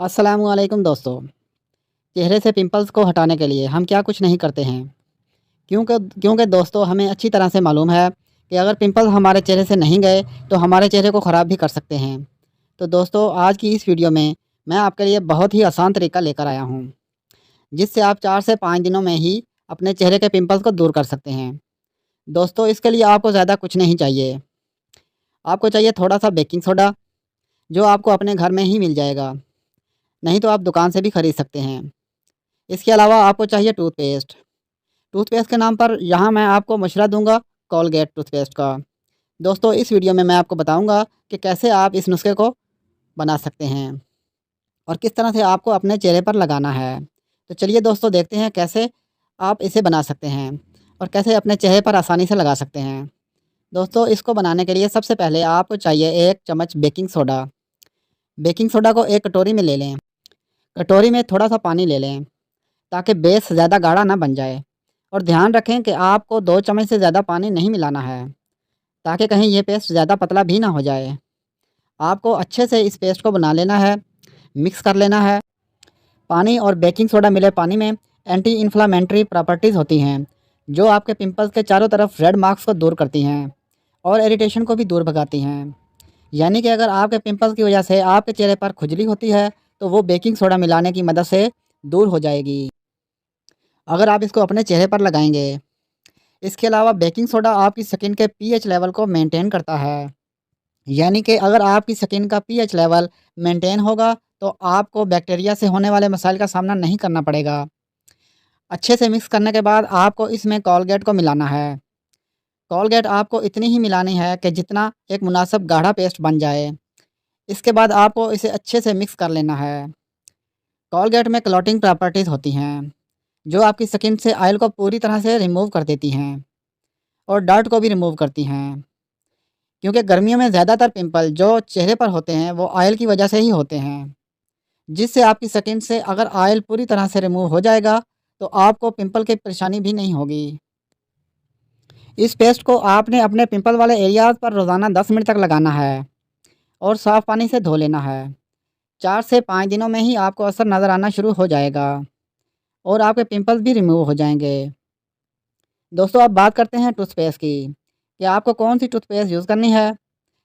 अस्सलामुअलैकुम दोस्तों। चेहरे से पिंपल्स को हटाने के लिए हम क्या कुछ नहीं करते हैं। क्योंकि दोस्तों हमें अच्छी तरह से मालूम है कि अगर पिंपल्स हमारे चेहरे से नहीं गए तो हमारे चेहरे को ख़राब भी कर सकते हैं। तो दोस्तों आज की इस वीडियो में मैं आपके लिए बहुत ही आसान तरीका लेकर आया हूँ, जिससे आप 4 से 5 दिनों में ही अपने चेहरे के पिंपल्स को दूर कर सकते हैं। दोस्तों इसके लिए आपको ज़्यादा कुछ नहीं चाहिए। आपको चाहिए थोड़ा-सा बेकिंग सोडा, जो आपको अपने घर में ही मिल जाएगा, नहीं तो आप दुकान से भी खरीद सकते हैं। इसके अलावा आपको चाहिए टूथपेस्ट। टूथपेस्ट के नाम पर यहाँ मैं आपको मशवरा दूँगा कोलगेट टूथपेस्ट का। दोस्तों इस वीडियो में मैं आपको बताऊँगा कि कैसे आप इस नुस्खे को बना सकते हैं और किस तरह से आपको अपने चेहरे पर लगाना है। तो चलिए दोस्तों देखते हैं कैसे आप इसे बना सकते हैं और कैसे अपने चेहरे पर आसानी से लगा सकते हैं। दोस्तों इसको बनाने के लिए सबसे पहले आपको चाहिए 1 चम्मच बेकिंग सोडा। बेकिंग सोडा को एक कटोरी में ले लें। कटोरी में थोड़ा-सा पानी ले लें ताकि बेस ज़्यादा गाढ़ा ना बन जाए। और ध्यान रखें कि आपको 2 चम्मच से ज़्यादा पानी नहीं मिलाना है, ताकि कहीं ये पेस्ट ज़्यादा पतला भी ना हो जाए। आपको अच्छे से इस पेस्ट को बना लेना है, मिक्स कर लेना है। पानी और बेकिंग सोडा मिले पानी में एंटी इन्फ्लेमेटरी प्रॉपर्टीज़ होती हैं, जो आपके पिंपल्स के चारों तरफ रेड मार्क्स को दूर करती हैं और इरिटेशन को भी दूर भगाती हैं। यानी कि अगर आपके पिंपल्स की वजह से आपके चेहरे पर खुजली होती है, तो वो बेकिंग सोडा मिलाने की मदद से दूर हो जाएगी, अगर आप इसको अपने चेहरे पर लगाएँगे। इसके अलावा बेकिंग सोडा आपकी स्किन के पीएच लेवल को मेंटेन करता है। यानी कि अगर आपकी स्किन का पीएच लेवल मेंटेन होगा तो आपको बैक्टीरिया से होने वाले मसाइल का सामना नहीं करना पड़ेगा। अच्छे से मिक्स करने के बाद आपको इसमें कोलगेट को मिलाना है। कोलगेट आपको इतनी ही मिलानी है कि जितना एक मुनासिब गाढ़ा पेस्ट बन जाए। इसके बाद आपको इसे अच्छे से मिक्स कर लेना है। कोलगेट में क्लॉटिंग प्रॉपर्टीज़ होती हैं, जो आपकी स्किन से ऑयल को पूरी तरह से रिमूव कर देती हैं और डर्ट को भी रिमूव करती हैं। क्योंकि गर्मियों में ज़्यादातर पिंपल जो चेहरे पर होते हैं वो ऑयल की वजह से ही होते हैं, जिससे आपकी स्किन से अगर ऑयल पूरी तरह से रिमूव हो जाएगा तो आपको पिंपल की परेशानी भी नहीं होगी। इस पेस्ट को आपने अपने पिंपल वाले एरियाज़ पर रोज़ाना 10 मिनट तक लगाना है और साफ़ पानी से धो लेना है। 4 से 5 दिनों में ही आपको असर नज़र आना शुरू हो जाएगा और आपके पिंपल्स भी रिमूव हो जाएंगे। दोस्तों अब बात करते हैं टूथपेस्ट की, कि आपको कौन सी टूथपेस्ट यूज़ करनी है।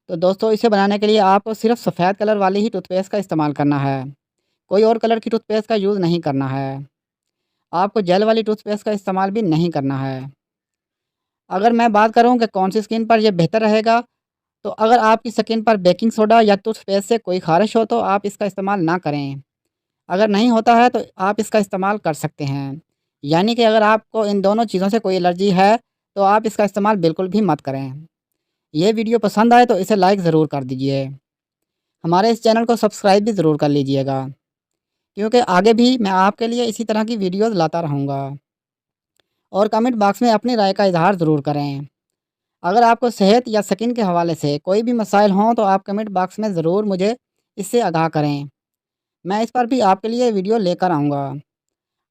तो दोस्तों इसे बनाने के लिए आपको सिर्फ सफ़ेद कलर वाली ही टूथपेस्ट का इस्तेमाल करना है, कोई और कलर की टूथपेस्ट का यूज़ नहीं करना है। आपको जेल वाली टूथपेस्ट का इस्तेमाल भी नहीं करना है। अगर मैं बात करूं कि कौन सी स्किन पर यह बेहतर रहेगा, तो अगर आपकी स्किन पर बेकिंग सोडा या टूथपेस्ट से कोई ख़ारिश हो तो आप इसका इस्तेमाल ना करें। अगर नहीं होता है तो आप इसका इस्तेमाल कर सकते हैं। यानी कि अगर आपको इन दोनों चीज़ों से कोई एलर्जी है तो आप इसका इस्तेमाल बिल्कुल भी मत करें। ये वीडियो पसंद आए तो इसे लाइक ज़रूर कर दीजिए। हमारे इस चैनल को सब्सक्राइब भी ज़रूर कर लीजिएगा, क्योंकि आगे भी मैं आपके लिए इसी तरह की वीडियोज़ लाता रहूँगा। और कमेंट बॉक्स में अपनी राय का इज़हार ज़रूर करें। अगर आपको सेहत या स्किन के हवाले से कोई भी मसाइल हों तो आप कमेंट बॉक्स में ज़रूर मुझे इससे आगाह करें। मैं इस पर भी आपके लिए वीडियो लेकर आऊँगा।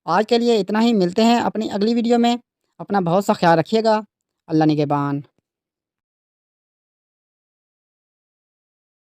आज के लिए इतना ही, मिलते हैं अपनी अगली वीडियो में। अपना बहुत सा ख्याल रखिएगा। अल्लाह निगहबान।